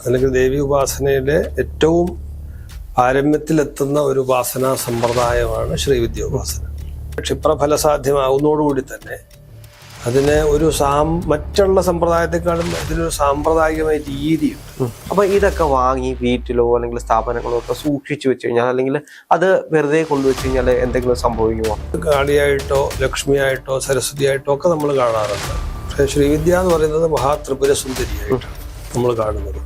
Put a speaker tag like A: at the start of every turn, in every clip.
A: അല്ലെങ്കിൽ ദേവി ഉപാസനയിലെ ഏറ്റവും പാരമ്യത്തിലെത്തുന്ന ഒരു ഉപാസനാ സമ്പ്രദായമാണ് ശ്രീവിദ്യ ഉപാസന. ക്ഷിപ്രഫലസാധ്യമാവുന്നതോടുകൂടി തന്നെ അതിന് ഒരു മറ്റുള്ള സമ്പ്രദായത്തെക്കാളും ഇതിനൊരു സാമ്പ്രദായികമായ രീതിയുണ്ട്.
B: അപ്പൊ ഇതൊക്കെ വാങ്ങി വീട്ടിലോ അല്ലെങ്കിൽ സ്ഥാപനങ്ങളോ ഒക്കെ സൂക്ഷിച്ചു വെച്ച് കഴിഞ്ഞാൽ, അല്ലെങ്കിൽ അത് വെറുതെ കൊണ്ടുവച്ച് കഴിഞ്ഞാൽ എന്തെങ്കിലും സംഭവിക്കുമോ?
A: കാളിയായിട്ടോ ലക്ഷ്മിയായിട്ടോ സരസ്വതിയായിട്ടോ ഒക്കെ നമ്മൾ കാണാറുണ്ട്. പക്ഷേ ശ്രീവിദ്യ എന്ന് പറയുന്നത് മഹാത്രിപുര സുന്ദരിയായിട്ടാണ് നമ്മൾ കാണുന്നത്.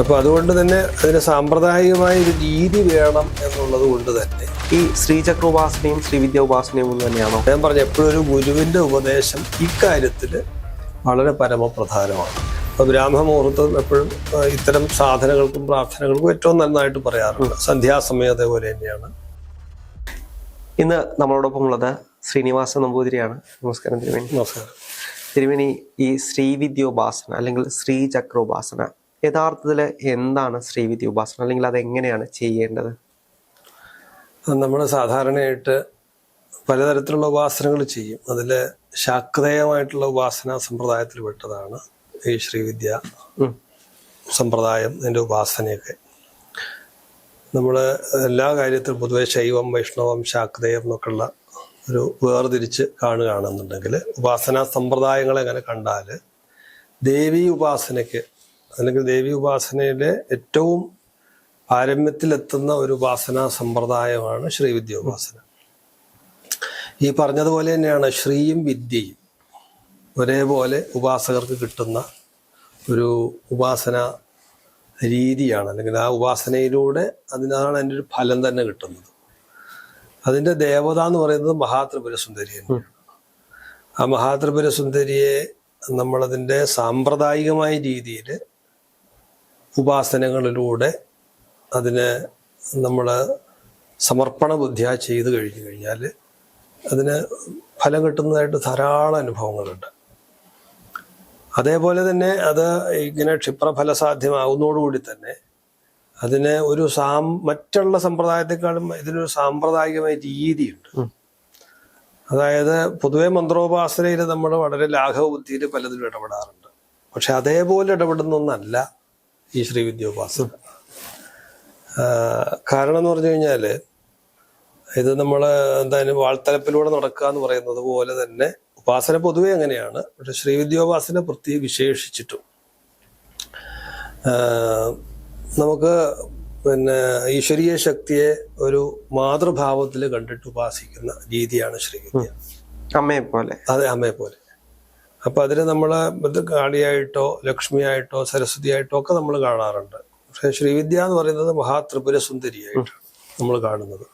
A: അപ്പൊ അതുകൊണ്ട് തന്നെ അതിന് സാമ്പ്രദായികമായ ഒരു രീതി വേണം എന്നുള്ളത് കൊണ്ട് തന്നെ
B: ഈ ശ്രീചക്ര ഉപാസനയും ശ്രീവിദ്യ ഉപാസനയും ഒന്ന് തന്നെയാണോ?
A: ഞാൻ പറഞ്ഞ എപ്പോഴും ഒരു ഗുരുവിന്റെ ഉപദേശം ഇക്കാര്യത്തിൽ വളരെ പരമപ്രധാനമാണ്. അപ്പൊ ബ്രാഹ്മമുഹൂർത്തം എപ്പോഴും ഇത്തരം സാധനകൾക്കും പ്രാർത്ഥനകൾക്കും ഏറ്റവും നന്നായിട്ട് പറയാറുണ്ട്. സന്ധ്യാസമയം അതേപോലെ തന്നെയാണ്.
B: ഇന്ന് നമ്മളോടൊപ്പം ഉള്ളത് ശ്രീനിവാസ നമ്പൂതിരിയാണ്. നമസ്കാരം തിരുമേനി.
A: നമസ്കാരം
B: തിരുമേനി. ഈ ശ്രീവിദ്യോപാസന അല്ലെങ്കിൽ ശ്രീചക്രോപാസന യഥാർത്ഥത്തിൽ എന്താണ് ശ്രീവിദ്യ ഉപാസന, അല്ലെങ്കിൽ അതെങ്ങനെയാണ് ചെയ്യേണ്ടത്?
A: നമ്മൾ സാധാരണയായിട്ട് പലതരത്തിലുള്ള ഉപാസനകൾ ചെയ്യും. അതിൽ ശാക്തേയമായിട്ടുള്ള ഉപാസനാ സമ്പ്രദായത്തിൽ പെട്ടതാണ് ഈ ശ്രീവിദ്യ സമ്പ്രദായം. ഇതിൻ്റെ ഉപാസനയൊക്കെ നമ്മൾ എല്ലാ കാര്യത്തിലും പൊതുവെ ശൈവം വൈഷ്ണവം ശാക്തേയം എന്നൊക്കെയുള്ള ഒരു വേർതിരിച്ച് കാണുകയാണെന്നുണ്ടെങ്കിൽ ഉപാസനാ സമ്പ്രദായങ്ങളെ അങ്ങനെ കണ്ടാൽ ദേവീ ഉപാസനയ്ക്ക് അല്ലെങ്കിൽ ദേവി ഉപാസനയിലെ ഏറ്റവും പാരമ്യത്തിലെത്തുന്ന ഒരു ഉപാസനാ സമ്പ്രദായമാണ് ശ്രീവിദ്യ ഉപാസന. ഈ പറഞ്ഞതുപോലെ തന്നെയാണ് ശ്രീയും വിദ്യയും ഒരേപോലെ ഉപാസകർക്ക് കിട്ടുന്ന ഒരു ഉപാസന രീതിയാണ്. അല്ലെങ്കിൽ ആ ഉപാസനയിലൂടെ അതിനാണ് അതിൻ്റെ ഒരു ഫലം തന്നെ കിട്ടുന്നത്. അതിൻ്റെ ദേവത എന്ന് പറയുന്നത് മഹാത്രിപുര സുന്ദരി തന്നെയാണ്. ആ മഹാത്രിപുര സുന്ദരിയെ നമ്മളതിൻ്റെ സാമ്പ്രദായികമായ രീതിയിൽ ഉപാസനകളിലൂടെ അതിന് നമ്മൾ സമർപ്പണ ബുദ്ധിയാ ചെയ്തു കഴിഞ്ഞാൽ അതിന് ഫലം കിട്ടുന്നതായിട്ട് ധാരാളം അനുഭവങ്ങളുണ്ട്. അതേപോലെ തന്നെ അത് ഇങ്ങനെ ക്ഷിപ്രഫലസാധ്യമാവുന്നതോടുകൂടി തന്നെ അതിന് ഒരു മറ്റുള്ള സമ്പ്രദായത്തെക്കാളും ഇതിനൊരു സാമ്പ്രദായികമായ രീതിയുണ്ട്. അതായത് പൊതുവെ മന്ത്രോപാസനയിൽ നമ്മൾ വളരെ ലാഘവ ബുദ്ധിയിൽ പലതിലും ഇടപെടാറുണ്ട്. പക്ഷെ അതേപോലെ ഇടപെടുന്ന ഒന്നല്ല ഈ ശ്രീവിദ്യോപാസന. കാരണം എന്ന് പറഞ്ഞു കഴിഞ്ഞാൽ ഇത് നമ്മൾ എന്തായാലും വാൾത്തലപ്പിലൂടെ നടക്കുക എന്ന് പറയുന്നത് പോലെ തന്നെ ഉപാസന പൊതുവെ അങ്ങനെയാണ്. പക്ഷെ ശ്രീവിദ്യോപാസന വിശേഷിച്ചിട്ടും നമുക്ക് ഈശ്വരീയ ശക്തിയെ ഒരു മാതൃഭാവത്തിൽ കണ്ടിട്ട് ഉപാസിക്കുന്ന രീതിയാണ് ശ്രീവിദ്യ.
B: അമ്മയെ പോലെ.
A: അതെ, അമ്മയെ പോലെ. അപ്പൊ അതിന് നമ്മള് കാളിയായിട്ടോ ലക്ഷ്മിയായിട്ടോ സരസ്വതിയായിട്ടോ ഒക്കെ നമ്മൾ കാണാറുണ്ട്. പക്ഷെ ശ്രീവിദ്യ എന്ന് പറയുന്നത് മഹാത്രിപുര സുന്ദരിയായിട്ടാണ് നമ്മൾ കാണുന്നത്.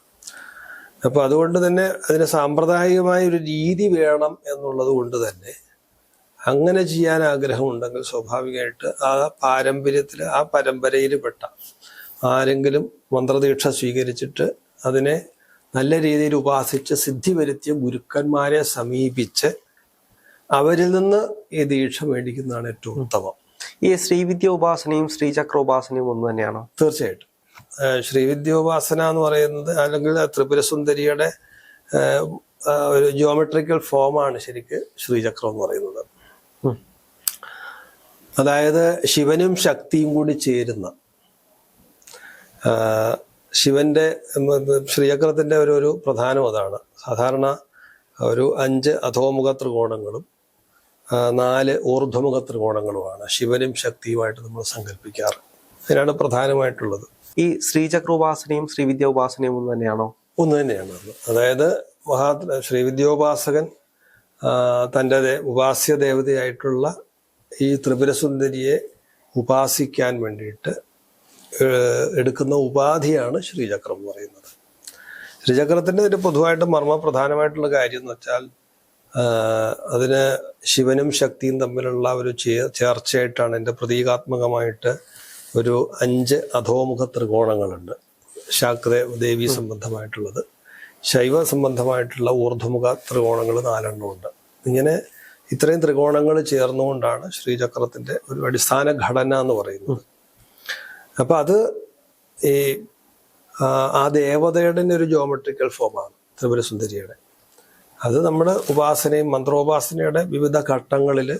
A: അപ്പൊ അതുകൊണ്ട് തന്നെ അതിന് സാമ്പ്രദായികമായ ഒരു രീതി വേണം എന്നുള്ളത് കൊണ്ട് തന്നെ അങ്ങനെ ചെയ്യാൻ ആഗ്രഹമുണ്ടെങ്കിൽ സ്വാഭാവികമായിട്ട് ആ പാരമ്പര്യത്തിൽ ആ പരമ്പരയിൽ പെട്ട ആരെങ്കിലും മന്ത്രദീക്ഷ സ്വീകരിച്ചിട്ട് അതിനെ നല്ല രീതിയിൽ ഉപാസിച്ച് സിദ്ധി വരുത്തിയ ഗുരുക്കന്മാരെ സമീപിച്ച് അവരിൽ നിന്ന് ഈ ദീക്ഷ മേടിക്കുന്നതാണ് ഏറ്റവും ഉത്തമം.
B: ഈ ശ്രീവിദ്യ ഉപാസനയും ശ്രീചക്ര ഉപാസനയും ഒന്ന് തന്നെയാണോ?
A: തീർച്ചയായിട്ടും. ശ്രീവിദ്യോപാസന എന്ന് പറയുന്നത് അല്ലെങ്കിൽ ത്രിപുരസുന്ദരിയുടെ ഒരു ജിയോമെട്രിക്കൽ ഫോമാണ് ശരിക്ക് ശ്രീചക്രം എന്ന് പറയുന്നത്. അതായത് ശിവനും ശക്തിയും കൂടി ചേരുന്ന ശിവന്റെ ശ്രീചക്രത്തിന്റെ ഒരു പ്രധാനം അതാണ്. സാധാരണ ഒരു 5 അധോമുഖ ത്രികോണങ്ങളും 4 ഊർധ്വമുഖ ത്രികോണങ്ങളുമാണ് ശിവനും ശക്തിയുമായിട്ട് നമ്മൾ സങ്കല്പിക്കാറ്. അതിനാണ് പ്രധാനമായിട്ടുള്ളത്.
B: ഈ ശ്രീചക്ര ഉപാസനയും ശ്രീവിദ്യ ഉപാസനയും ഒന്ന് തന്നെയാണോ?
A: ഒന്ന് തന്നെയാണ്. അതായത് ശ്രീവിദ്യോപാസകൻ തൻ്റെ ഉപാസ്യ ദേവതയായിട്ടുള്ള ഈ ത്രിപുരസുന്ദരിയെ ഉപാസിക്കാൻ വേണ്ടിയിട്ട് എടുക്കുന്ന ഉപാധിയാണ് ശ്രീചക്രം എന്ന് പറയുന്നത്. ശ്രീചക്രത്തിൻ്റെ ഒരു പൊതുവായിട്ട് പ്രധാനമായിട്ടുള്ള കാര്യം എന്ന് വെച്ചാൽ അതിന് ശിവനും ശക്തിയും തമ്മിലുള്ള ഒരു ചേർച്ചയായിട്ടാണ് എൻ്റെ പ്രതീകാത്മകമായിട്ട് ഒരു 5 അധോമുഖ ത്രികോണങ്ങളുണ്ട്. ശാക്ത ദേവി സംബന്ധമായിട്ടുള്ളത്, ശൈവ സംബന്ധമായിട്ടുള്ള ഊർധ്വമുഖ ത്രികോണങ്ങൾ 4 ഉണ്ട്. ഇങ്ങനെ ഇത്രയും ത്രികോണങ്ങൾ ചേർന്നുകൊണ്ടാണ് ശ്രീചക്രത്തിന്റെ ഒരു അടിസ്ഥാന ഘടന എന്ന് പറയുന്നത്. അപ്പൊ അത് ഈ ആ ദേവതയുടെ ഒരു ജിയോമെട്രിക്കൽ ഫോമാണ് ത്രിപുരസുന്ദരിയുടെ. അത് നമ്മുടെ ഉപാസനയും മന്ത്രോപാസനയുടെ വിവിധ ഘട്ടങ്ങളിൽ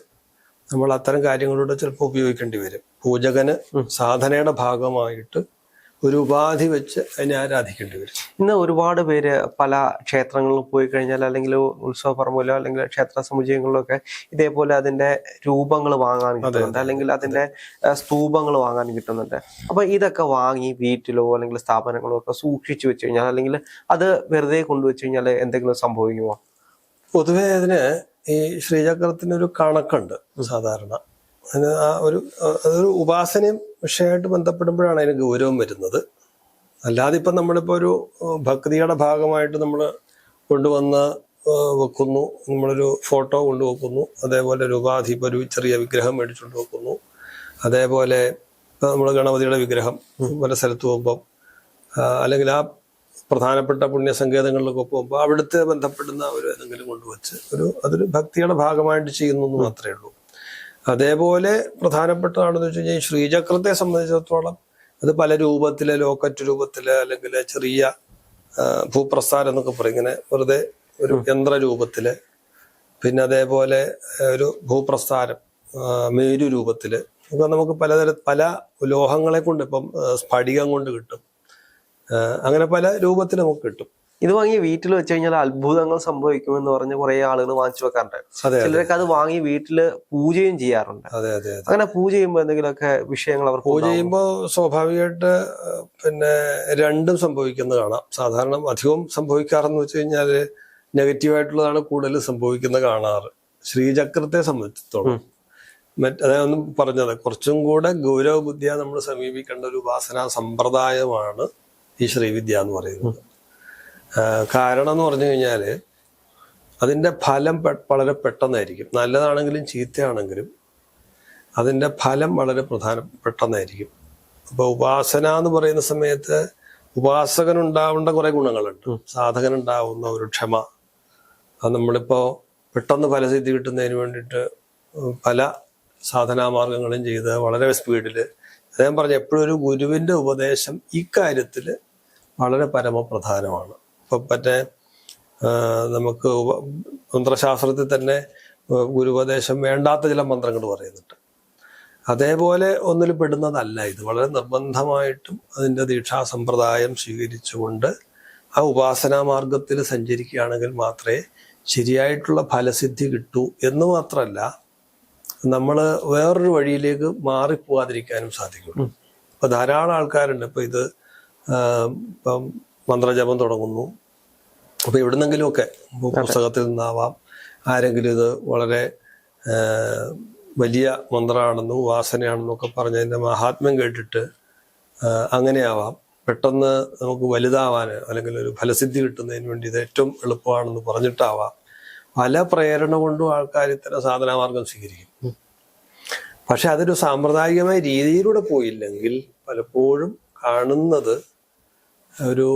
A: നമ്മൾ അത്തരം കാര്യങ്ങളിലൂടെ ചിലപ്പോൾ ഉപയോഗിക്കേണ്ടി വരും. പൂജകന് സാധനയുടെ ഭാഗമായിട്ട് ഒരു ഉപാധി വെച്ച് അതിനെ ആരാധിക്കേണ്ടി വരും.
B: ഇന്ന് ഒരുപാട് പേര് പല ക്ഷേത്രങ്ങളിൽ പോയി കഴിഞ്ഞാൽ, അല്ലെങ്കിൽ ഉത്സവ പറമ്പിലോ അല്ലെങ്കിൽ ക്ഷേത്ര സമുച്ചയങ്ങളിലൊക്കെ ഇതേപോലെ അതിന്റെ രൂപങ്ങൾ വാങ്ങാൻ കിട്ടുന്നുണ്ട്, അല്ലെങ്കിൽ അതിന്റെ സ്തൂപങ്ങൾ വാങ്ങാൻ കിട്ടുന്നുണ്ട്. അപ്പൊ ഇതൊക്കെ വാങ്ങി വീട്ടിലോ അല്ലെങ്കിൽ സ്ഥാപനങ്ങളോ ഒക്കെ സൂക്ഷിച്ചു വെച്ച് കഴിഞ്ഞാൽ, അല്ലെങ്കിൽ അത് വെറുതെ കൊണ്ടുവച്ച് കഴിഞ്ഞാൽ എന്തെങ്കിലും സംഭവിക്കുമോ?
A: പൊതുവെ അതിന് ഈ ശ്രീചക്രത്തിനൊരു കണക്കുണ്ട് സാധാരണ. അതിന് അതൊരു ഉപാസനയും വിഷയമായിട്ട് ബന്ധപ്പെടുമ്പോഴാണ് അതിന് ഗൗരവം വരുന്നത്. അല്ലാതെ ഇപ്പം നമ്മളിപ്പോൾ ഒരു ഭക്തിയുടെ ഭാഗമായിട്ട് നമ്മൾ കൊണ്ടുവന്ന് വെക്കുന്നു, നമ്മളൊരു ഫോട്ടോ കൊണ്ടുവെക്കുന്നു, അതേപോലെ ഒരു ഉപാധി, ഇപ്പോൾ ഒരു ചെറിയ വിഗ്രഹം മേടിച്ചുകൊണ്ട് വെക്കുന്നു, അതേപോലെ നമ്മൾ ഗണപതിയുടെ വിഗ്രഹം പല സ്ഥലത്ത് പോകുമ്പം അല്ലെങ്കിൽ ആ പ്രധാനപ്പെട്ട പുണ്യസങ്കേതങ്ങളിലൊക്കെ പോകുമ്പോൾ അവിടുത്തെ ബന്ധപ്പെടുന്ന ഒരു ഏതെങ്കിലും കൊണ്ടുവച്ച് അതൊരു ഭക്തിയുടെ ഭാഗമായിട്ട് ചെയ്യുന്നു എന്ന് മാത്രമേ ഉള്ളൂ. അതേപോലെ പ്രധാനപ്പെട്ടതാണെന്ന് വെച്ച് കഴിഞ്ഞാൽ ശ്രീചക്രത്തെ സംബന്ധിച്ചിടത്തോളം അത് പല രൂപത്തില്, ലോക്കറ്റ് രൂപത്തില്, അല്ലെങ്കിൽ ചെറിയ ഭൂപ്രസ്ഥാനം എന്നൊക്കെ പറയും, ഇങ്ങനെ വെറുതെ ഒരു യന്ത്രരൂപത്തില്, പിന്നെ അതേപോലെ ഒരു ഭൂപ്രസ്ഥാനം മേരു രൂപത്തില്, ഇപ്പൊ നമുക്ക് പല ലോഹങ്ങളെ കൊണ്ട്, ഇപ്പം സ്ഫടികം കൊണ്ട് കിട്ടും, അങ്ങനെ പല രൂപത്തിൽ നമുക്ക് കിട്ടും.
B: ഇത് വാങ്ങി വീട്ടിൽ വെച്ച് കഴിഞ്ഞാൽ അത്ഭുതങ്ങൾ സംഭവിക്കുമെന്ന് പറഞ്ഞ് കുറെ ആളുകൾ വാങ്ങിച്ചു വെക്കാറുണ്ട്. ചിലരൊക്കെ അത് വാങ്ങി വീട്ടില് പൂജയും ചെയ്യാറുണ്ട്. അങ്ങനെ പൂജ ചെയ്യുമ്പോൾ എന്തെങ്കിലുമൊക്കെ വിഷയങ്ങൾ അവർ
A: പൂജ ചെയ്യുമ്പോൾ സ്വാഭാവികമായിട്ട് പിന്നെ രണ്ടും സംഭവിക്കുന്നത് കാണാം. സാധാരണ അധികവും സംഭവിക്കാറെന്ന് വെച്ച് കഴിഞ്ഞാല് നെഗറ്റീവായിട്ടുള്ളതാണ് കൂടുതൽ സംഭവിക്കുന്നത് കാണാറ്. ശ്രീചക്രത്തെ സംബന്ധിച്ചിടത്തോളം അതൊന്നും പറഞ്ഞത് കുറച്ചും കൂടെ ഗൗരവ ബുദ്ധിയാ നമ്മൾ സമീപിക്കേണ്ട ഒരു ഉപാസനാ സമ്പ്രദായമാണ് ഈ ശ്രീവിദ്യ എന്ന് പറയുന്നത്. കാരണം എന്ന് പറഞ്ഞു കഴിഞ്ഞാല് അതിൻ്റെ ഫലം വളരെ പെട്ടെന്നായിരിക്കും. നല്ലതാണെങ്കിലും ചീത്തയാണെങ്കിലും അതിൻ്റെ ഫലം വളരെ പെട്ടെന്നായിരിക്കും. അപ്പോൾ ഉപാസന എന്ന് പറയുന്ന സമയത്ത് ഉപാസകനുണ്ടാവേണ്ട കുറെ ഗുണങ്ങളുണ്ട്. സാധകനുണ്ടാവുന്ന ഒരു ക്ഷമ, അത് നമ്മളിപ്പോൾ പെട്ടെന്ന് ഫലസിദ്ധി കിട്ടുന്നതിന് വേണ്ടിയിട്ട് പല സാധനാമാർഗങ്ങളും ചെയ്ത് വളരെ സ്പീഡിൽ, അദ്ദേഹം പറഞ്ഞ എപ്പോഴും ഒരു ഗുരുവിൻ്റെ ഉപദേശം ഇക്കാര്യത്തിൽ വളരെ പരമപ്രധാനമാണ്. ഇപ്പം മറ്റേ നമുക്ക് മന്ത്രശാസ്ത്രത്തിൽ തന്നെ ഗുരുപദേശം വേണ്ടാത്ത ചില മന്ത്രങ്ങൾ പറയുന്നുണ്ട്. അതേപോലെ ഒന്നിൽ പെടുന്നതല്ല ഇത്. വളരെ നിർബന്ധമായിട്ടും അതിൻ്റെ ദീക്ഷാ സമ്പ്രദായം സ്വീകരിച്ചുകൊണ്ട് ആ ഉപാസനാ മാർഗത്തിൽ സഞ്ചരിക്കുകയാണെങ്കിൽ മാത്രമേ ശരിയായിട്ടുള്ള ഫലസിദ്ധി കിട്ടൂ എന്ന് മാത്രമല്ല, നമ്മൾ വേറൊരു വഴിയിലേക്ക് മാറിപ്പോവാതിരിക്കാനും സാധിക്കുള്ളൂ. ഇപ്പൊ ധാരാളം ആൾക്കാരുണ്ട് ഇപ്പൊ ഇത് ഇപ്പം മന്ത്രജപം തുടങ്ങുന്നു. അപ്പൊ എവിടുന്നെങ്കിലുമൊക്കെ പുസ്തകത്തിൽ നിന്നാവാം, ആരെങ്കിലും ഇത് വളരെ വലിയ മന്ത്രമാണെന്നും ഉപാസനയാണെന്നും ഒക്കെ പറഞ്ഞ് അതിൻ്റെ മഹാത്മ്യം കേട്ടിട്ട് അങ്ങനെയാവാം, പെട്ടെന്ന് നമുക്ക് വലുതാവാൻ അല്ലെങ്കിൽ ഒരു ഫലസിദ്ധി കിട്ടുന്നതിന് വേണ്ടി ഇത് ഏറ്റവും എളുപ്പമാണെന്ന് പറഞ്ഞിട്ടാവാം, പല പ്രേരണ കൊണ്ടും ആൾക്കാർ ഇത്തരം സാധനാമാർഗം സ്വീകരിക്കും. പക്ഷെ അതൊരു സാമ്പ്രദായികമായ രീതിയിലൂടെ പോയില്ലെങ്കിൽ പലപ്പോഴും കാണുന്നത് ഒരു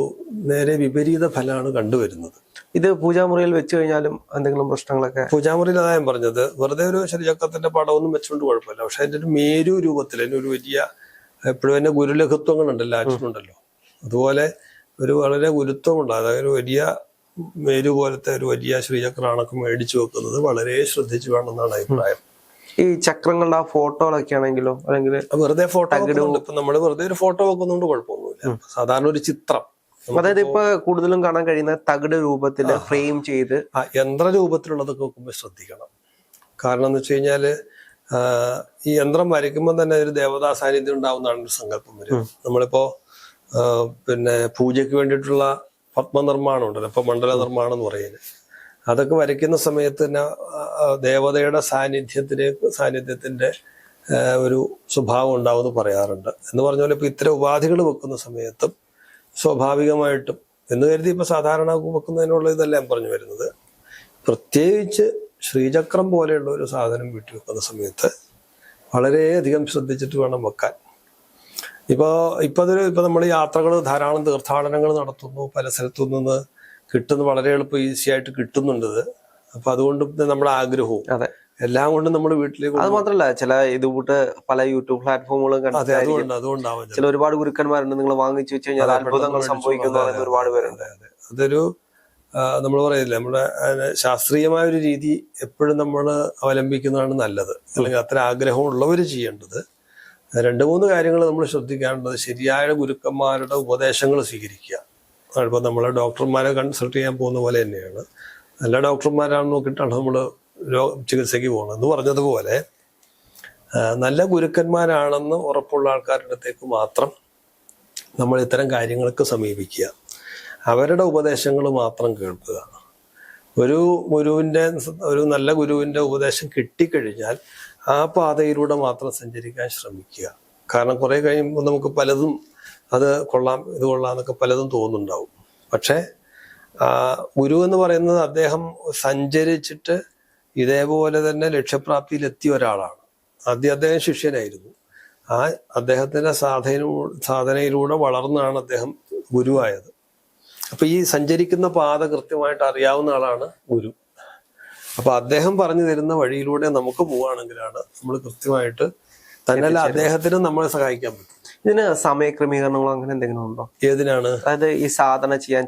A: നേരെ വിപരീത ഫലമാണ് കണ്ടുവരുന്നത്.
B: ഇത് പൂജാമുറിയിൽ വെച്ച് കഴിഞ്ഞാലും എന്തെങ്കിലും പ്രശ്നങ്ങളൊക്കെ?
A: പൂജാമുറിയിൽ അതാ ഞാൻ പറഞ്ഞത്, വെറുതെ ഒരു ശ്രീചക്രത്തിന്റെ പടമൊന്നും വെച്ചുകൊണ്ട് കുഴപ്പമില്ല. പക്ഷെ അതിന്റെ ഒരു മേരു രൂപത്തിൽ അതിന് ഒരു വലിയ, എപ്പോഴും തന്നെ ഗുരുലഘത്വങ്ങളുണ്ടല്ലോ, അച്ഛനുണ്ടല്ലോ, അതുപോലെ ഒരു വളരെ ഗുരുത്വമുണ്ട്. അതായത് ഒരു വലിയ മേരു പോലത്തെ ഒരു വലിയ ശ്രീചക്രാണൊക്കെ മേടിച്ചു വെക്കുന്നത് വളരെ ശ്രദ്ധിച്ചു വേണമെന്നാണ് അഭിപ്രായം.
B: ഈ ചക്രങ്ങളുടെ ആ ഫോട്ടോകളൊക്കെ ആണെങ്കിലോ, അല്ലെങ്കിൽ
A: വെറുതെ ഫോട്ടോ, ഇപ്പൊ നമ്മള് വെറുതെ ഒരു ഫോട്ടോ വെക്കുന്നതുകൊണ്ട് കുഴപ്പമൊന്നുമില്ല. സാധാരണ ഒരു ചിത്രം,
B: അതായത് ഇപ്പൊ കൂടുതലും കാണാൻ കഴിയുന്ന തകിട് രൂപത്തില് ഫ്രെയിം ചെയ്ത്
A: യന്ത്ര രൂപത്തിലുള്ളതൊക്കെ വെക്കുമ്പോൾ ശ്രദ്ധിക്കണം. കാരണം എന്ന് വെച്ച് കഴിഞ്ഞാല് ഈ യന്ത്രം വരയ്ക്കുമ്പോൾ തന്നെ ഒരു ദേവതാ സാന്നിധ്യം ഉണ്ടാവുന്നതാണ് ഒരു സങ്കല്പം വരും. നമ്മളിപ്പോ പിന്നെ പൂജയ്ക്ക് വേണ്ടിയിട്ടുള്ള പത്മനിർമ്മാണം ഉണ്ടല്ലോ, ഇപ്പൊ മണ്ഡല നിർമ്മാണം എന്ന് പറയുന്നത്, അതൊക്കെ വരയ്ക്കുന്ന സമയത്ത് തന്നെ ദേവതയുടെ സാന്നിധ്യത്തിന്റെ ഒരു സ്വഭാവം ഉണ്ടാവുമെന്ന് പറയാറുണ്ട്. എന്ന് പറഞ്ഞ പോലെ ഇപ്പൊ ഇത്തരം ഉപാധികൾ വെക്കുന്ന സമയത്തും സ്വാഭാവികമായിട്ടും എന്ന് കരുതി ഇപ്പൊ സാധാരണ വെക്കുന്നതിനുള്ള ഇതല്ല ഞാൻ പറഞ്ഞു വരുന്നത്. പ്രത്യേകിച്ച് ശ്രീചക്രം പോലെയുള്ള ഒരു സാധനം വീട്ടിൽ വെക്കുന്ന സമയത്ത് വളരെയധികം ശ്രദ്ധിച്ചിട്ട് വേണം വെക്കാൻ. ഇപ്പൊ നമ്മൾ യാത്രകൾ, ധാരാളം തീർത്ഥാടനങ്ങൾ നടത്തുന്നു, പല സ്ഥലത്തു നിന്ന് കിട്ടുന്ന വളരെ എളുപ്പം ഈസി ആയിട്ട് കിട്ടുന്നുണ്ട്. അപ്പൊ അതുകൊണ്ട് നമ്മുടെ ആഗ്രഹവും എല്ലാം കൊണ്ടും നമ്മൾ വീട്ടിലേക്ക്,
B: അത് മാത്രമല്ല ചില ഇതുകൂട്ട് പല യൂട്യൂബ് പ്ലാറ്റ്ഫോമുകളും
A: അതുകൊണ്ടാവും.
B: ചില ഒരുപാട് ഗുരുക്കന്മാരുണ്ട്, നിങ്ങൾ വാങ്ങിച്ചു വെച്ച് കഴിഞ്ഞാൽ അത്ഭുതങ്ങൾ സംഭവിക്കുന്ന ഒരുപാട് പേരുണ്ട്.
A: അതൊരു നമ്മൾ പറയില്ല, നമ്മുടെ ശാസ്ത്രീയമായ ഒരു രീതി എപ്പോഴും നമ്മൾ അവലംബിക്കുന്നതാണ് നല്ലത്. അല്ലെങ്കിൽ അത്ര ആഗ്രഹമുള്ളവർ ചെയ്യേണ്ടത് 2-3 കാര്യങ്ങൾ നമ്മൾ ശ്രദ്ധിക്കാനുള്ളത്. ശരിയായ ഗുരുക്കന്മാരുടെ ഉപദേശങ്ങൾ സ്വീകരിക്കുക. ഇപ്പോൾ നമ്മൾ ഡോക്ടർമാരെ കൺസൾട്ട് ചെയ്യാൻ പോകുന്ന പോലെ തന്നെയാണ്. നല്ല ഡോക്ടർമാരാണെന്ന് നോക്കിയിട്ടാണ് നമ്മൾ ചികിത്സയ്ക്ക് പോകുന്നത്. എന്ന് പറഞ്ഞതുപോലെ നല്ല ഗുരുക്കന്മാരാണെന്ന് ഉറപ്പുള്ള ആൾക്കാരുടെ അടുത്തേക്ക് മാത്രം നമ്മൾ ഇത്തരം കാര്യങ്ങൾക്ക് സമീപിക്കുക. അവരുടെ ഉപദേശങ്ങൾ മാത്രം കേൾക്കുക. ഒരു നല്ല ഗുരുവിൻ്റെ ഉപദേശം കിട്ടിക്കഴിഞ്ഞാൽ ആ പാതയിലൂടെ മാത്രം സഞ്ചരിക്കാൻ ശ്രമിക്കുക. കാരണം കുറെ കഴിയുമ്പോൾ നമുക്ക് പലതും അത് കൊള്ളാം, ഇത് കൊള്ളാം എന്നൊക്കെ പലതും തോന്നുന്നുണ്ടാവും. പക്ഷേ ഗുരു എന്ന് പറയുന്നത് അദ്ദേഹം സഞ്ചരിച്ചിട്ട് ഇതേപോലെ തന്നെ ലക്ഷ്യപ്രാപ്തിയിലെത്തിയ ഒരാളാണ്. ആദ്യം അദ്ദേഹം ശിഷ്യനായിരുന്നു. അദ്ദേഹത്തിന്റെ സാധനയിലൂടെ വളർന്നാണ് അദ്ദേഹം ഗുരുവായത്. അപ്പൊ ഈ സഞ്ചരിക്കുന്ന പാത കൃത്യമായിട്ട് അറിയാവുന്ന ആളാണ് ഗുരു. അപ്പൊ അദ്ദേഹം പറഞ്ഞു തരുന്ന വഴിയിലൂടെ നമുക്ക് പോവുകയാണെങ്കിലാണ് നമ്മൾ കൃത്യമായിട്ട് തന്നെയല്ല അദ്ദേഹത്തിന് നമ്മളെ സഹായിക്കാൻ പറ്റും.
B: ഇതിന് സമയക്രമീകരണങ്ങളോ അങ്ങനെ എന്തെങ്കിലും ഉണ്ടോ?
A: ഏതിനാണ്?
B: അതായത് ഈ സാധന ചെയ്യാൻ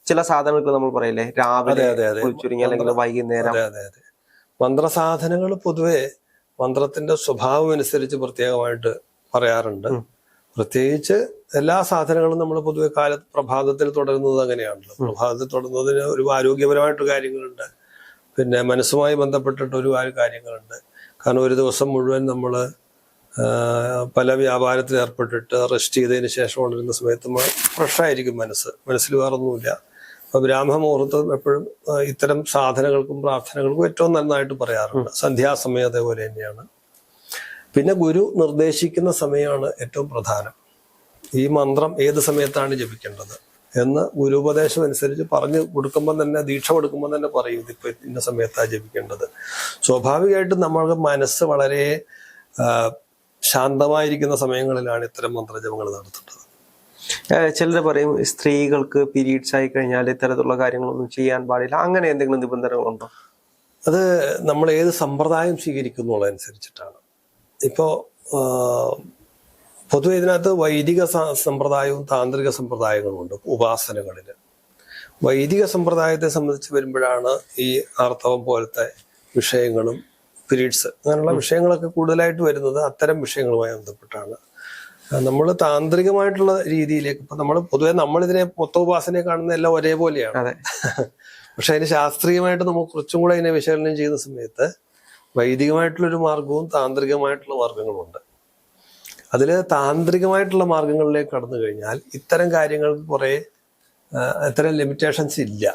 B: ചില സാധനങ്ങൾക്ക് നമ്മൾ പറയില്ലേ, രാവിലെ ചുരുങ്ങി അല്ലെങ്കിൽ വൈകുന്നേരം.
A: അതെ. മന്ത്രസാധനങ്ങൾ പൊതുവെ മന്ത്രത്തിന്റെ സ്വഭാവം അനുസരിച്ച് പ്രത്യേകമായിട്ട് പറയാറുണ്ട്. പ്രത്യേകിച്ച് എല്ലാ സാധനങ്ങളും നമ്മൾ പൊതുവെ പ്രഭാതത്തിൽ തുടരുന്നത് അങ്ങനെയാണല്ലോ. പ്രഭാതത്തിൽ തുടരുന്നതിന് ഒരു ആരോഗ്യപരമായിട്ട് കാര്യങ്ങളുണ്ട്, പിന്നെ മനസ്സുമായി ബന്ധപ്പെട്ടിട്ട് ഒരുപാട് കാര്യങ്ങളുണ്ട്. കാരണം ഒരു ദിവസം മുഴുവൻ നമ്മൾ പല വ്യാപാരത്തിൽ ഏർപ്പെട്ടിട്ട് റെസ്റ്റ് ചെയ്തതിന് ശേഷം ഉണരുന്ന സമയത്ത് ഫ്രഷായിരിക്കും മനസ്സിൽ വേറൊന്നുമില്ല. അപ്പൊ ബ്രാഹ്മ മുഹൂർത്തം എപ്പോഴും ഇത്തരം സാധനകൾക്കും പ്രാർത്ഥനകൾക്കും ഏറ്റവും നന്നായിട്ട് പറയാറുണ്ട്. സന്ധ്യാസമയം അതേപോലെ തന്നെയാണ്. പിന്നെ ഗുരു നിർദ്ദേശിക്കുന്ന സമയമാണ് ഏറ്റവും പ്രധാനം. ഈ മന്ത്രം ഏത് സമയത്താണ് ജപിക്കേണ്ടത് എന്ന് ഗുരുപദേശം അനുസരിച്ച് പറഞ്ഞു കൊടുക്കുമ്പോൾ തന്നെ, ദീക്ഷ കൊടുക്കുമ്പോൾ തന്നെ പറയും ഇതിപ്പോ ഇന്ന സമയത്താണ് ജപിക്കേണ്ടത്. സ്വാഭാവികമായിട്ടും നമ്മൾക്ക് മനസ്സ് വളരെ ശാന്തമായിരിക്കുന്ന സമയങ്ങളിലാണ് ഇത്തരം മന്ത്രജപങ്ങൾ നടത്തേണ്ടത്.
B: ചിലർ പറയും സ്ത്രീകൾക്ക് പീരീഡ്സ് ആയി കഴിഞ്ഞാൽ ഇത്തരത്തിലുള്ള കാര്യങ്ങളൊന്നും ചെയ്യാൻ പാടില്ല, അങ്ങനെ എന്തെങ്കിലും നിബന്ധനകളുണ്ടോ?
A: അത് നമ്മൾ ഏത് സമ്പ്രദായം സ്വീകരിക്കുന്നുള്ളതനുസരിച്ചിട്ടാണ്. ഇപ്പോ പൊതുവെ ഇതിനകത്ത് വൈദിക സമ്പ്രദായവും താന്ത്രിക സമ്പ്രദായങ്ങളും ഉണ്ട്. ഉപാസനകളിൽ വൈദിക സമ്പ്രദായത്തെ സംബന്ധിച്ച് വരുമ്പോഴാണ് ഈ ആർത്തവം പോലത്തെ വിഷയങ്ങളും പീരീഡ്സ് അങ്ങനെയുള്ള വിഷയങ്ങളൊക്കെ കൂടുതലായിട്ട് വരുന്നത് അത്തരം വിഷയങ്ങളുമായി ബന്ധപ്പെട്ടാണ്. നമ്മൾ താന്ത്രികമായിട്ടുള്ള രീതിയിലേക്ക് ഇപ്പൊ നമ്മൾ പൊതുവെ നമ്മളിതിനെ മൊത്തോപാസനയെ കാണുന്ന എല്ലാം ഒരേപോലെയാണ്. പക്ഷെ അതിന് ശാസ്ത്രീയമായിട്ട് നമുക്ക് കുറച്ചും കൂടെ അതിനെ വിശകലനം ചെയ്യുന്ന സമയത്ത് വൈദികമായിട്ടുള്ളൊരു മാർഗവും താന്ത്രികമായിട്ടുള്ള മാർഗങ്ങളുമുണ്ട്. അതിൽ താന്ത്രികമായിട്ടുള്ള മാർഗങ്ങളിലേക്ക് കടന്നു കഴിഞ്ഞാൽ ഇത്തരം കാര്യങ്ങൾക്ക് കുറെ ഇത്തരം ലിമിറ്റേഷൻസ് ഇല്ല.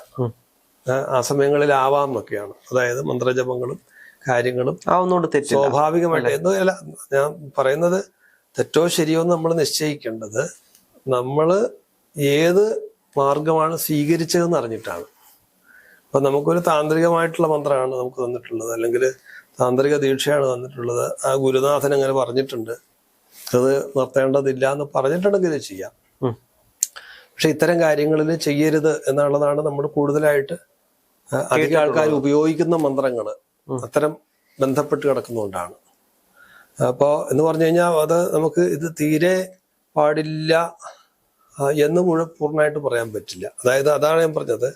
A: ആ സമയങ്ങളിൽ ആവാം എന്നൊക്കെയാണ്. അതായത് മന്ത്രജപങ്ങളും കാര്യങ്ങളും സ്വാഭാവികമായിട്ട് എന്നല്ല ഞാൻ പറയുന്നത്. തെറ്റോ ശരിയോ എന്ന് നമ്മൾ നിശ്ചയിക്കേണ്ടത് നമ്മൾ ഏത് മാർഗമാണ് സ്വീകരിച്ചതെന്ന് അറിഞ്ഞിട്ടാണ്. അപ്പൊ നമുക്കൊരു താന്ത്രികമായിട്ടുള്ള മന്ത്രമാണ് നമുക്ക് തന്നിട്ടുള്ളത്, അല്ലെങ്കിൽ താന്ത്രിക ദീക്ഷയാണ് തന്നിട്ടുള്ളത്. ആ ഗുരുനാഥൻ അങ്ങനെ പറഞ്ഞിട്ടുണ്ട്, അത് നിർത്തേണ്ടതില്ല എന്ന് പറഞ്ഞിട്ടുണ്ടെങ്കിൽ ചെയ്യാം. പക്ഷെ ഇത്തരം കാര്യങ്ങളിൽ ചെയ്യരുത് എന്നുള്ളതാണ് നമ്മൾ കൂടുതലായിട്ട് അധികം ആൾക്കാർ ഉപയോഗിക്കുന്ന മന്ത്രങ്ങൾ അത്തരം ബന്ധപ്പെട്ട് കിടക്കുന്നതുകൊണ്ടാണ്. അപ്പോൾ എന്ന് പറഞ്ഞു കഴിഞ്ഞാൽ അത് നമുക്ക് ഇത് തീരെ പാടില്ല എന്ന് പൂർണ്ണമായിട്ട് പറയാൻ പറ്റില്ല. അതായത് അതാണ് ഞാൻ പറഞ്ഞത്,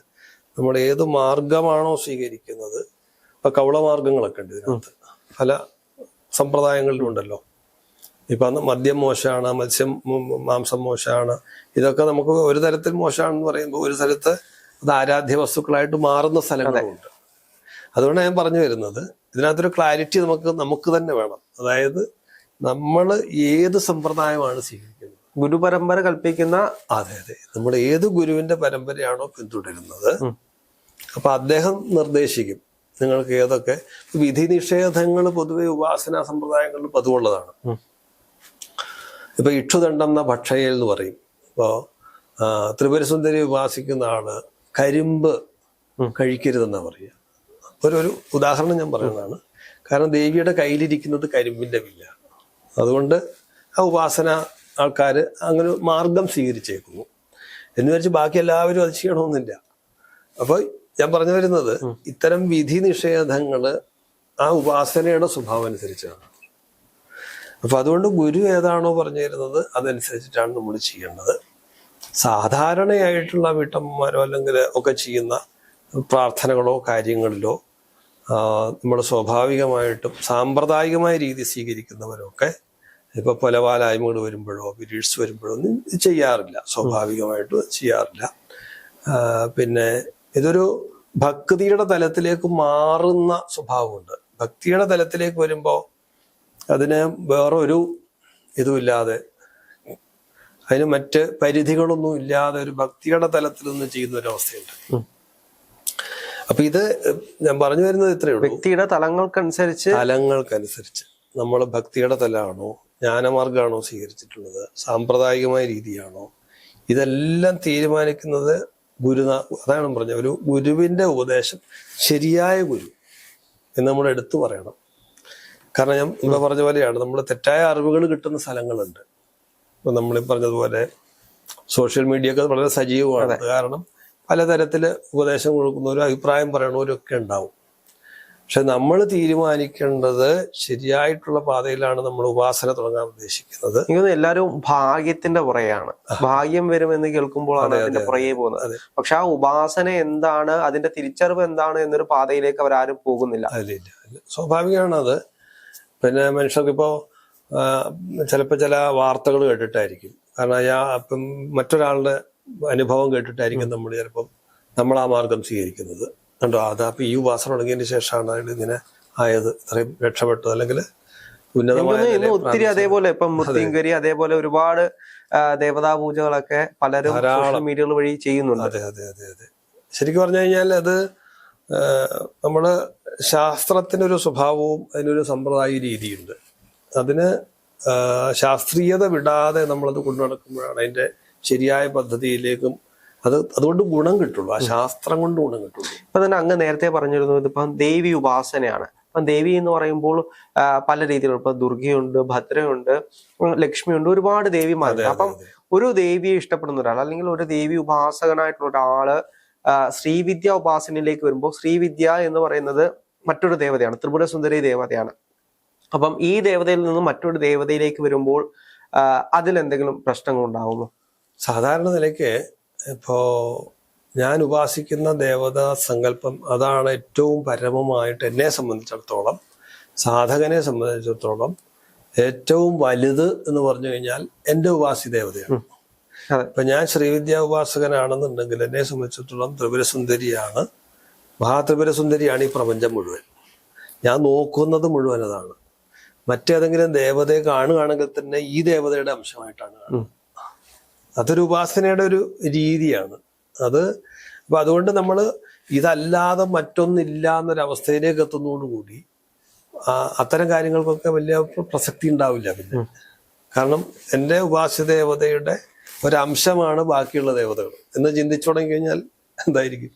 A: നമ്മൾ ഏത് മാർഗമാണോ സ്വീകരിക്കുന്നത്. ഇപ്പൊ കൗളമാർഗങ്ങളൊക്കെ ഉണ്ട് ഇതിനകത്ത്, പല സമ്പ്രദായങ്ങളിലുണ്ടല്ലോ. ഇപ്പൊ മദ്യം മോശമാണ്, മാംസം മോശമാണ്, ഇതൊക്കെ നമുക്ക് ഒരു തരത്തിൽ മോശമാണെന്ന് പറയുമ്പോൾ ഒരു സ്ഥലത്ത് അത് ആരാധ്യ വസ്തുക്കളായിട്ട് മാറുന്ന സ്ഥലങ്ങളുണ്ട്. അതുകൊണ്ട് ഞാൻ പറഞ്ഞു വരുന്നത്, ഇതിനകത്തൊരു ക്ലാരിറ്റി നമുക്ക് തന്നെ വേണം. അതായത് നമ്മൾ ഏത് സമ്പ്രദായമാണ് സ്വീകരിക്കുന്നത്,
B: ഗുരുപരമ്പര കൽപ്പിക്കുന്ന,
A: അതെ നമ്മൾ ഏത് ഗുരുവിന്റെ പരമ്പരയാണോ പിന്തുടരുന്നത്, അപ്പൊ അദ്ദേഹം നിർദ്ദേശിക്കും നിങ്ങൾക്ക് ഏതൊക്കെ. വിധി നിഷേധങ്ങൾ പൊതുവെ ഉപാസനാ സമ്പ്രദായങ്ങളിൽ പതിവുള്ളതാണ്. ഇപ്പൊ ഇക്ഷുദണ്ഡം എന്ന ഭക്ഷയൽ എന്ന് പറയും. ഇപ്പോ ത്രിപുരസുന്ദരി ഉപാസിക്കുന്ന ആള് കരിമ്പ് കഴിക്കരുതെന്നാ പറയുക. ഒരു ഉദാഹരണം ഞാൻ പറയുന്നതാണ്. കാരണം ദേവിയുടെ കയ്യിലിരിക്കുന്നത് കരിമ്പിന്റെ വില്ലാണ്. അതുകൊണ്ട് ആ ഉപാസന ആൾക്കാർ അങ്ങനെ മാർഗം സ്വീകരിച്ചേക്കുന്നു എന്ന് വെച്ച് ബാക്കി എല്ലാവരും അത് ചെയ്യണമെന്നില്ല. അപ്പൊ ഞാൻ പറഞ്ഞു വരുന്നത്, ഇത്തരം വിധി നിഷേധങ്ങള് ആ ഉപാസനയുടെ സ്വഭാവം അനുസരിച്ചാണ്. അപ്പൊ അതുകൊണ്ട് ഗുരു ഏതാണോ പറഞ്ഞു തരുന്നത് അതനുസരിച്ചിട്ടാണ് നമ്മൾ ചെയ്യേണ്ടത്. സാധാരണയായിട്ടുള്ള വീട്ടമ്മമാരോ അല്ലെങ്കിൽ ഒക്കെ ചെയ്യുന്ന പ്രാർത്ഥനകളോ കാര്യങ്ങളിലോ നമ്മൾ സ്വാഭാവികമായിട്ടും സാമ്പ്രദായികമായ രീതി സ്വീകരിക്കുന്നവരൊക്കെ ഇപ്പൊ പലവാലായ്മകൾ വരുമ്പോഴോ പീരീഡ്സ് വരുമ്പോഴോ ഒന്നും ചെയ്യാറില്ല, സ്വാഭാവികമായിട്ട് ചെയ്യാറില്ല. പിന്നെ ഇതൊരു ഭക്തിയുടെ തലത്തിലേക്ക് മാറുന്ന സ്വഭാവമുണ്ട്. ഭക്തിയുടെ തലത്തിലേക്ക് വരുമ്പോൾ അതിന് വേറൊരു ഇതുമില്ലാതെ, അതിന് മറ്റ് പരിധികളൊന്നും ഇല്ലാതെ ഒരു ഭക്തിയുടെ തലത്തിൽ നിന്ന് ചെയ്യുന്ന ഒരു അവസ്ഥയുണ്ട്. അപ്പൊ ഇത് ഞാൻ പറഞ്ഞു വരുന്നത് ഇത്രയേ ഉള്ളൂ.
B: വ്യക്തിയുടെ തലങ്ങൾക്കനുസരിച്ച്
A: നമ്മൾ ഭക്തിയുടെ തലമാണോ, ജ്ഞാനമാർഗമാണോ സ്വീകരിച്ചിട്ടുള്ളത്, സാമ്പ്രദായികമായ രീതിയാണോ, ഇതെല്ലാം തീരുമാനിക്കുന്നത് അതാണ് പറഞ്ഞ ഒരു ഗുരുവിന്റെ ഉപദേശം, ശരിയായ ഗുരു എന്ന് നമ്മൾ എടുത്തു പറയണം. കാരണം ഞാൻ മുമ്പ് പറഞ്ഞ പോലെയാണ്, നമ്മൾ തെറ്റായ അറിവുകൾ കിട്ടുന്ന സ്ഥലങ്ങളുണ്ട്. ഇപ്പൊ നമ്മളീ പറഞ്ഞതുപോലെ സോഷ്യൽ മീഡിയ ഒക്കെ വളരെ സജീവമാണ്. കാരണം പലതരത്തില് ഉപദേശം കൊടുക്കുന്നവരും അഭിപ്രായം പറയണവരും ഒക്കെ ഉണ്ടാവും. പക്ഷെ നമ്മൾ തീരുമാനിക്കേണ്ടത് ശരിയായിട്ടുള്ള പാതയിലാണ് നമ്മൾ ഉപാസന തുടങ്ങാൻ ഉദ്ദേശിക്കുന്നത്.
B: എല്ലാവരും ഭാഗ്യത്തിന്റെ പുറകെയാണ്, ഭാഗ്യം വരുമെന്ന് കേൾക്കുമ്പോഴാണ് അതിന്റെ പുറകെ പോകുന്നത്. പക്ഷെ ആ ഉപാസന എന്താണ്, അതിന്റെ തിരിച്ചറിവ് എന്താണ് എന്നൊരു പാതയിലേക്ക് അവരാരും പോകുന്നില്ല.
A: അതിലില്ല, സ്വാഭാവികമാണ് അത്. പിന്നെ മനുഷ്യർക്കിപ്പോ ചിലപ്പോൾ ചില വാർത്തകൾ കേട്ടിട്ടായിരിക്കും, കാരണം ഇപ്പം മറ്റൊരാളുടെ അനുഭവം കേട്ടിട്ടായിരിക്കും നമ്മൾ ചിലപ്പം നമ്മൾ ആ മാർഗം സ്വീകരിക്കുന്നത്. കണ്ടോ, അപ്പൊ ഈ ഉപാസന തുടങ്ങിയതിന് ശേഷമാണ് അയാൾ ഇങ്ങനെ ആയത്, ഇത്രയും രക്ഷപ്പെട്ടത്, അല്ലെങ്കിൽ ഉന്നതമായ
B: ഒത്തിരി അതേപോലെ ഇപ്പം മുത്തിങ്കരി അതേപോലെ ഒരുപാട് ദേവതാ പൂജകളൊക്കെ പലരും സോഷ്യൽ മീഡിയകൾ വഴി ചെയ്യുന്നുണ്ട്.
A: അതെ അതെ അതെ അതെ ശരിക്കും പറഞ്ഞു കഴിഞ്ഞാൽ അത് നമ്മള് ശാസ്ത്രത്തിനൊരു സ്വഭാവവും അതിനൊരു സമ്പ്രദായ രീതിയുണ്ട്. അതിന് ശാസ്ത്രീയത വിടാതെ നമ്മളത് കൊണ്ടു നടക്കുമ്പോഴാണ് അതിന്റെ ശരിയായ പദ്ധതിയിലേക്കും അതുകൊണ്ട് ഗുണം കിട്ടുള്ളൂ, ആ ശാസ്ത്രം കൊണ്ട് ഗുണം കിട്ടുള്ളൂ.
B: ഇപ്പൊ തന്നെ അങ്ങ് നേരത്തെ പറഞ്ഞിരുന്നു, ഇതിപ്പം ദേവി ഉപാസനയാണ്. അപ്പം ദേവി എന്ന് പറയുമ്പോൾ പല രീതിയിലുള്ള, ഇപ്പൊ ദുർഗയുണ്ട്, ഭദ്രയുണ്ട്, ലക്ഷ്മിയുണ്ട്, ഒരുപാട് ദേവിമാരുണ്ട്. അപ്പം ഒരു ദേവിയെ ഇഷ്ടപ്പെടുന്ന ഒരാൾ അല്ലെങ്കിൽ ഒരു ദേവി ഉപാസകനായിട്ടുള്ള ഒരാള് ശ്രീവിദ്യ ഉപാസനയിലേക്ക് വരുമ്പോൾ, ശ്രീവിദ്യ എന്ന് പറയുന്നത് മറ്റൊരു ദേവതയാണ്, ത്രിപുര സുന്ദരി ദേവതയാണ്. അപ്പം ഈ ദേവതയിൽ നിന്നും മറ്റൊരു ദേവതയിലേക്ക് വരുമ്പോൾ അതിലെന്തെങ്കിലും പ്രശ്നങ്ങൾ ഉണ്ടാകുമോ?
A: സാധാരണ നിലയ്ക്ക് ഇപ്പോ ഞാൻ ഉപാസിക്കുന്ന ദേവതാ സങ്കല്പം അതാണ് ഏറ്റവും പരമമായിട്ട് എന്നെ സംബന്ധിച്ചിടത്തോളം, സാധകനെ സംബന്ധിച്ചിടത്തോളം ഏറ്റവും വലുത് എന്ന് പറഞ്ഞു കഴിഞ്ഞാൽ എൻ്റെ ഉപാസി ദേവതയാണ്. ഇപ്പൊ ഞാൻ ശ്രീവിദ്യ ഉപാസകനാണെന്നുണ്ടെങ്കിൽ എന്നെ സംബന്ധിച്ചിടത്തോളം ത്രിപുരസുന്ദരിയാണ്, മഹാത്രിപുരസുന്ദരിയാണ് ഈ പ്രപഞ്ചം മുഴുവൻ. ഞാൻ നോക്കുന്നത് മുഴുവൻ അതാണ്. മറ്റേതെങ്കിലും ദേവതയെ കാണുകയാണെങ്കിൽ തന്നെ ഈ ദേവതയുടെ അംശമായിട്ടാണ് കാണുന്നത്. അതൊരു ഉപാസനയുടെ ഒരു രീതിയാണ് അത്. അപ്പൊ അതുകൊണ്ട് നമ്മൾ ഇതല്ലാതെ മറ്റൊന്നില്ല എന്നൊരവസ്ഥയിലേക്ക് എത്തുന്നതോടുകൂടി അത്തരം കാര്യങ്ങൾക്കൊക്കെ വലിയ പ്രസക്തി ഉണ്ടാവില്ല പിന്നെ. കാരണം എൻ്റെ ഉപാസ്യ ദേവതയുടെ ഒരംശമാണ് ബാക്കിയുള്ള ദേവതകൾ എന്ന് ചിന്തിച്ചു തുടങ്ങി കഴിഞ്ഞാൽ എന്തായിരിക്കും?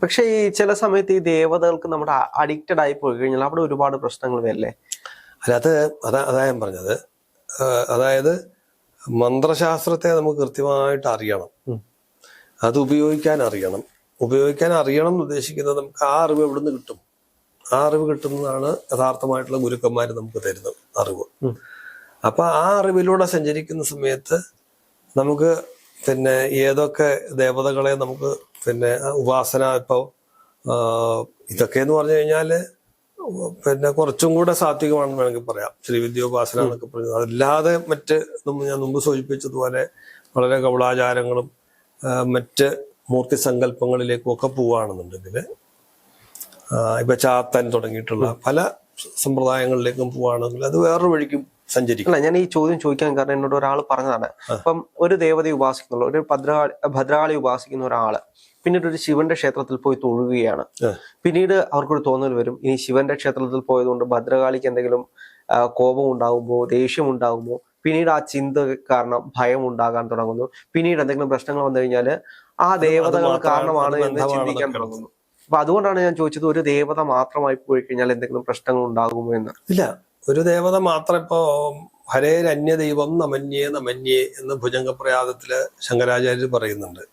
B: പക്ഷെ ഈ ചില സമയത്ത് ഈ ദേവതകൾക്ക് നമ്മുടെ അഡിക്റ്റഡ് ആയി പോയി കഴിഞ്ഞാൽ അവിടെ ഒരുപാട് പ്രശ്നങ്ങൾ വരില്ലേ?
A: അല്ല, അതാ ഞാൻ പറഞ്ഞത്. അതായത് മന്ത്രശാസ്ത്രത്തെ നമുക്ക് കൃത്യമായിട്ട് അറിയണം, അത് ഉപയോഗിക്കാൻ അറിയണം എന്ന് ഉദ്ദേശിക്കുന്നത് നമുക്ക് ആ അറിവ് എവിടുന്ന് കിട്ടും? ആ അറിവ് കിട്ടുന്നതാണ് യഥാർത്ഥമായിട്ടുള്ള ഗുരുക്കന്മാർ നമുക്ക് തരുന്ന അറിവ്. അപ്പൊ ആ അറിവിലൂടെ സഞ്ചരിക്കുന്ന സമയത്ത് നമുക്ക് പിന്നെ ഏതൊക്കെ ദേവതകളെ നമുക്ക് പിന്നെ ഉപാസന, ഇപ്പൊ ഇതൊക്കെ എന്ന് പറഞ്ഞു കഴിഞ്ഞാല് പിന്നെ കുറച്ചും കൂടെ സാത്വികമാണെന്ന് വേണമെങ്കിൽ പറയാം, ശ്രീവിദ്യോപാസന എന്നൊക്കെ പറയുന്നത്. അതല്ലാതെ മറ്റ് ഞാൻ മുമ്പ് സൂചിപ്പിച്ചതുപോലെ വളരെ കൗളാചാരങ്ങളും മറ്റ് മൂർത്തി സങ്കല്പങ്ങളിലേക്കും ഒക്കെ പോവുകയാണെന്നുണ്ടെങ്കിൽ, ഇപ്പൊ ചാത്തൻ തുടങ്ങിയിട്ടുള്ള പല സമ്പ്രദായങ്ങളിലേക്കും പോവുകയാണെങ്കിൽ അത് വേറൊരു വഴിക്കും സഞ്ചരിക്കും.
B: അല്ല, ഞാൻ ഈ ചോദ്യം ചോദിക്കാൻ കാരണം എന്നോട് ഒരാൾ പറഞ്ഞതാണ്, ഇപ്പം ഒരു ദേവതയെ ഉപാസിക്കുന്നുള്ള, ഒരു ഭദ്രകാളി ഉപാസിക്കുന്ന ഒരാള് പിന്നീട് ഒരു ശിവന്റെ ക്ഷേത്രത്തിൽ പോയി തൊഴുകയാണ്. പിന്നീട് അവർക്കൊരു തോന്നൽ വരും, ഇനി ശിവന്റെ ക്ഷേത്രത്തിൽ പോയതുകൊണ്ട് ഭദ്രകാളിക്ക് എന്തെങ്കിലും കോപം ഉണ്ടാകുമോ, ദേഷ്യം ഉണ്ടാകുമോ? പിന്നീട് ആ ചിന്ത കാരണം ഭയം ഉണ്ടാകാൻ തുടങ്ങുന്നു. പിന്നീട് എന്തെങ്കിലും പ്രശ്നങ്ങൾ വന്നു കഴിഞ്ഞാല് ആ ദേവതകൾ കാരണമാണ് എന്ന് ചിന്തിക്കാൻ തുടങ്ങുന്നു. അപ്പൊ അതുകൊണ്ടാണ് ഞാൻ ചോദിച്ചത്, ഒരു ദേവത മാത്രമായി പോയി കഴിഞ്ഞാൽ എന്തെങ്കിലും പ്രശ്നങ്ങൾ ഉണ്ടാകുമോ എന്ന്.
A: ഇല്ല, ഒരു ദേവത മാത്രം. ഇപ്പോ ഹരേരന്യ ദൈവം നമന്യേ നമന്യേ എന്ന് ഭുജംഗപ്രയാദത്തില് ശങ്കരാചാര്യർ പറയുന്നുണ്ട്.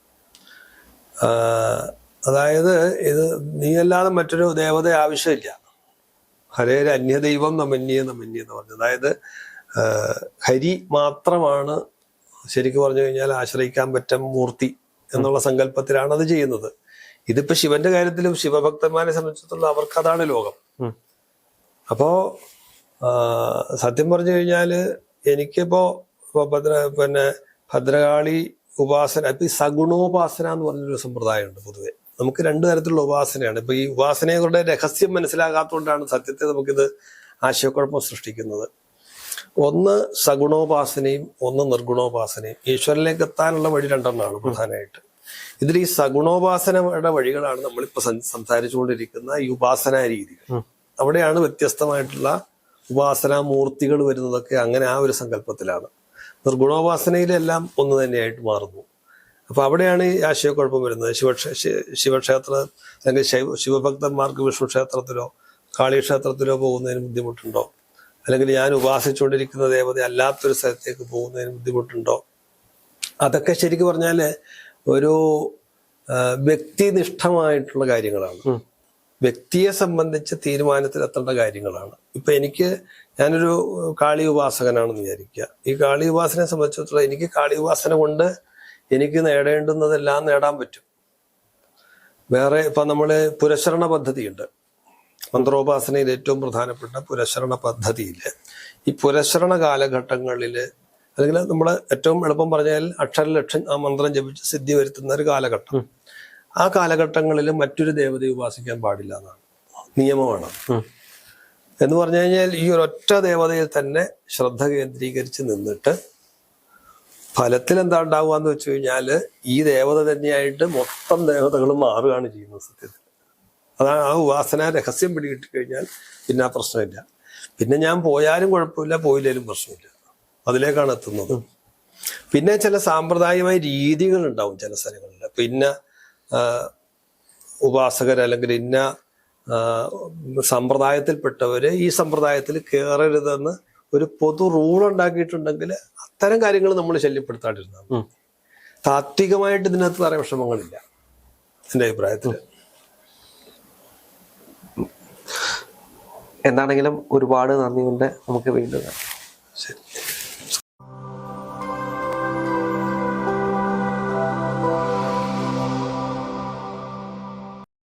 A: അതായത് ഇത് നീയല്ലാതെ മറ്റൊരു ദേവത ആവശ്യമില്ല. ഹരേരന്യ ദൈവം നമന്യേ നമന്യേ എന്ന് പറഞ്ഞത്, അതായത് ഹരി മാത്രമാണ് ശരിക്കും പറഞ്ഞു കഴിഞ്ഞാൽ ആശ്രയിക്കാൻ പറ്റും മൂർത്തി എന്നുള്ള സങ്കല്പത്തിലാണ് അത് ചെയ്യുന്നത്. ഇതിപ്പോ ശിവന്റെ കാര്യത്തിലും ശിവഭക്തന്മാരെ സംബന്ധിച്ചിടത്തോളം അവർക്ക് അതാണ് ലോകം. അപ്പോ സത്യം പറഞ്ഞു കഴിഞ്ഞാല് എനിക്കിപ്പോ ഭദ്രകാളി ഉപാസന, ഇപ്പൊ ഈ സഗുണോപാസന എന്ന് പറഞ്ഞൊരു സമ്പ്രദായമുണ്ട്. പൊതുവെ നമുക്ക് രണ്ടു തരത്തിലുള്ള ഉപാസനയാണ്. ഇപ്പൊ ഈ ഉപാസനയുടെ രഹസ്യം മനസ്സിലാകാത്തതുകൊണ്ടാണ് സത്യത്തെ നമുക്കിത് ആശയക്കുഴപ്പം സൃഷ്ടിക്കുന്നത്. ഒന്ന് സഗുണോപാസനയും ഒന്ന് നിർഗുണോപാസനയും. ഈശ്വരനിലേക്ക് എത്താനുള്ള വഴി രണ്ടെണ്ണമാണ് പ്രധാനമായിട്ട്. ഇതിൽ ഈ സഗുണോപാസനയുടെ വഴികളാണ് നമ്മളിപ്പോ സംസാരിച്ചുകൊണ്ടിരിക്കുന്ന ഈ ഉപാസനാ രീതികൾ. അവിടെയാണ് വ്യത്യസ്തമായിട്ടുള്ള ഉപാസനാ മൂർത്തികൾ വരുന്നതൊക്കെ അങ്ങനെ ആ ഒരു സങ്കല്പത്തിലാണ്. നിർഗുണോപാസനയിലെല്ലാം ഒന്ന് തന്നെയായിട്ട് മാറുന്നു. അപ്പൊ അവിടെയാണ് ഈ ആശയക്കുഴപ്പം വരുന്നത്. ശിവക്ഷേത്ര അല്ലെങ്കിൽ ശിവഭക്തന്മാർക്ക് വിഷ്ണു ക്ഷേത്രത്തിലോ കാളിക്ഷേത്രത്തിലോ പോകുന്നതിന് ബുദ്ധിമുട്ടുണ്ടോ? അല്ലെങ്കിൽ ഞാൻ ഉപാസിച്ചുകൊണ്ടിരിക്കുന്ന ദേവത അല്ലാത്തൊരു സ്ഥലത്തേക്ക് പോകുന്നതിന് ബുദ്ധിമുട്ടുണ്ടോ? അതൊക്കെ ശരിക്കും പറഞ്ഞാല് ഒരു വ്യക്തിനിഷ്ഠമായിട്ടുള്ള കാര്യങ്ങളാണ്. വ്യക്തിയെ സംബന്ധിച്ച് തീരുമാനത്തിലെത്തേണ്ട കാര്യങ്ങളാണ്. ഇപ്പൊ ഞാനൊരു കാളി ഉപാസകനാണെന്ന് വിചാരിക്കുക. ഈ കാളി ഉപാസനയെ സംബന്ധിച്ചിടത്തോളം എനിക്ക് കാളി ഉപാസന കൊണ്ട് എനിക്ക് നേടേണ്ടുന്നതെല്ലാം നേടാൻ പറ്റും. വേറെ ഇപ്പൊ നമ്മള് പുരശരണ പദ്ധതിയുണ്ട്. മന്ത്രോപാസനയിൽ ഏറ്റവും പ്രധാനപ്പെട്ട പുരശരണ പദ്ധതിയില് ഈ പുരശരണ കാലഘട്ടങ്ങളില്, അല്ലെങ്കിൽ നമ്മൾ ഏറ്റവും എളുപ്പം പറഞ്ഞാൽ അക്ഷരലക്ഷം ആ മന്ത്രം ജപിച്ച് സിദ്ധി വരുത്തുന്ന ഒരു കാലഘട്ടം. ആ കാലഘട്ടങ്ങളിൽ മറ്റൊരു ദേവതയെ ഉപാസിക്കാൻ പാടില്ല എന്നാണ് നിയമമാണ്. എന്ന് പറഞ്ഞു കഴിഞ്ഞാൽ ഈ ഒരൊറ്റ ദേവതയിൽ തന്നെ ശ്രദ്ധ കേന്ദ്രീകരിച്ച് നിന്നിട്ട് ഫലത്തിൽ എന്താ ഉണ്ടാവുക എന്ന് വെച്ച് കഴിഞ്ഞാല് ഈ ദേവത തന്നെയായിട്ട് മൊത്തം ദേവതകളും മാറുകയാണ് ചെയ്യുന്നത് സത്യത്തിൽ. അതാണ് ആ ഉപാസന രഹസ്യം പിടികിട്ടി കഴിഞ്ഞാൽ പിന്നെ ആ പ്രശ്നമില്ല. പിന്നെ ഞാൻ പോയാലും കുഴപ്പമില്ല, പോയില്ലേലും പ്രശ്നമില്ല. അതിലേക്കാണ് എത്തുന്നത്. പിന്നെ ചില സാമ്പ്രദായികമായ രീതികൾ ഉണ്ടാവും ചില സ്ഥലങ്ങളിൽ. പിന്നെ ഉപാസകർ അല്ലെങ്കിൽ ഇന്ന സമ്പ്രദായത്തിൽപ്പെട്ടവര് ഈ സമ്പ്രദായത്തിൽ കയറരുതെന്ന് ഒരു പൊതു റൂൾ ഉണ്ടാക്കിയിട്ടുണ്ടെങ്കിൽ അത്തരം കാര്യങ്ങൾ നമ്മൾ ശല്യപ്പെടുത്താണ്ടിരുന്നു. താത്വികമായിട്ട് ഇതിനകത്ത് വേറെ വിഷമങ്ങളില്ല എന്റെ അഭിപ്രായത്തില്.
B: എന്താണെങ്കിലും ഒരുപാട് നന്ദിയുണ്ട്. നമുക്ക് വീണ്ടും
A: ശരി.